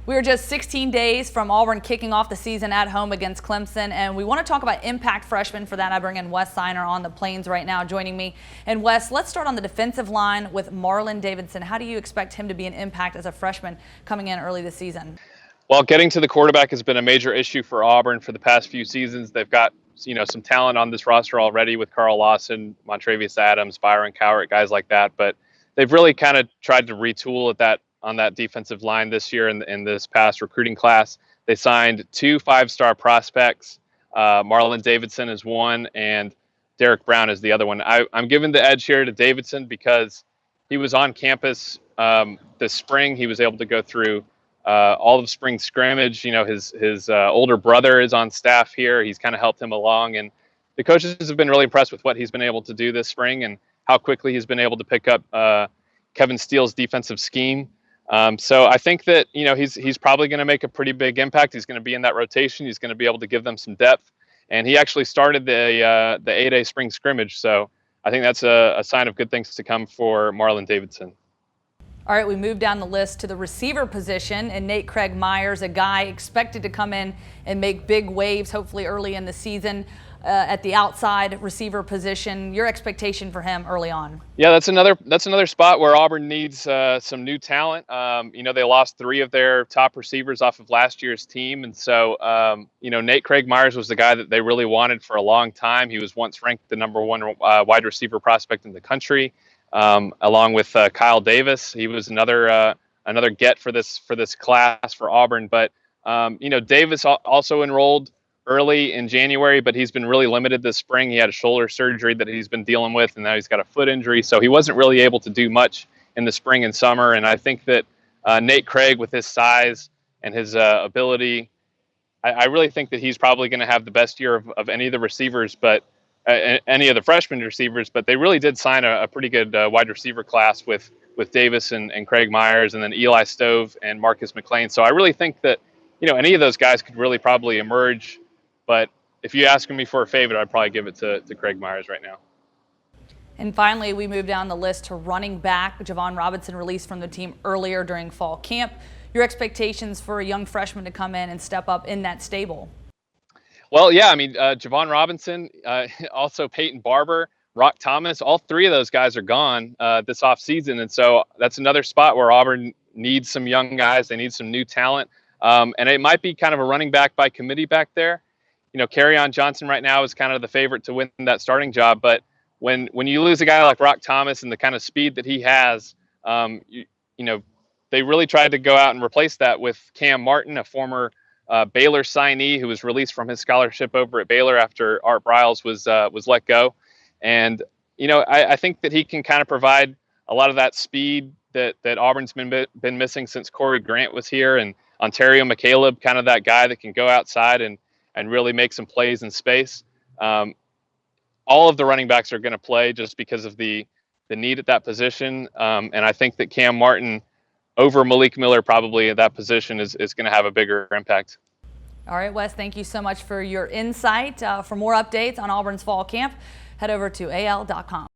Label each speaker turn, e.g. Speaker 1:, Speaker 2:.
Speaker 1: We are just 16 days from Auburn kicking off the season at home against Clemson, and we want to talk about impact freshmen. For that, I bring in Wes Sinor on the Plains right now joining me. And Wes, let's start on the defensive line with Marlon Davidson. How do you expect him to be an impact as a freshman coming in early this season?
Speaker 2: Well, getting to the quarterback has been a major issue for Auburn for the past few seasons. They've got, some talent on this roster already with Carl Lawson, Montravius Adams, Byron Cowart, guys like that. But they've really kind of tried to retool on that defensive line this year in this past recruiting class. They signed 2 5-star prospects. Marlon Davidson is one, and Derek Brown is the other one. I'm giving the edge here to Davidson because he was on campus this spring. He was able to go through all of spring scrimmage. His older brother is on staff here. He's kind of helped him along, and the coaches have been really impressed with what he's been able to do this spring and how quickly he's been able to pick up Kevin Steele's defensive scheme. So I think that he's probably going to make a pretty big impact. He's going to be in that rotation. He's going to be able to give them some depth, and he actually started the 8A spring scrimmage. So I think that's a sign of good things to come for Marlon Davidson.
Speaker 1: All right, we move down the list to the receiver position, and Nate Craig Myers, a guy expected to come in and make big waves, hopefully early in the season at the outside receiver position. Your expectation for him early on?
Speaker 2: Yeah, that's another spot where Auburn needs some new talent. They lost 3 of their top receivers off of last year's team, and so Nate Craig Myers was the guy that they really wanted for a long time. He was once ranked the #1 wide receiver prospect in the country. Along with Kyle Davis. He was another get for this class for Auburn. But Davis also enrolled early in January, but he's been really limited this spring. He had a shoulder surgery that he's been dealing with, and now he's got a foot injury, so he wasn't really able to do much in the spring and summer. And I think that Nate Craig, with his size and his ability, I really think that he's probably going to have the best year of any of the receivers, but any of the freshman receivers. But they really did sign a pretty good wide receiver class with Davis and Craig Myers, and then Eli Stove and Marcus McLean. So I really think that any of those guys could really probably emerge. But if you ask me for a favorite, I'd probably give it to Craig Myers right now.
Speaker 1: And finally, we move down the list to running back. Javon Robinson released from the team earlier during fall camp. Your expectations for a young freshman to come in and step up in that stable?
Speaker 2: Well, yeah, Javon Robinson, also Peyton Barber, Rock Thomas, all 3 of those guys are gone this offseason. And so that's another spot where Auburn needs some young guys. They need some new talent. And it might be kind of a running back by committee back there. Kerryon Johnson right now is kind of the favorite to win that starting job. But when you lose a guy like Rock Thomas and the kind of speed that he has, they really tried to go out and replace that with Cam Martin, a former Baylor signee who was released from his scholarship over at Baylor after Art Briles was let go. And, I think that he can kind of provide a lot of that speed that Auburn's been missing since Corey Grant was here, and Ontario McCaleb, kind of that guy that can go outside and really make some plays in space. All of the running backs are going to play just because of the need at that position. And I think that Cam Martin over Malik Miller probably at that position is going to have a bigger impact.
Speaker 1: All right, Wes, thank you so much for your insight. For more updates on Auburn's fall camp, head over to AL.com.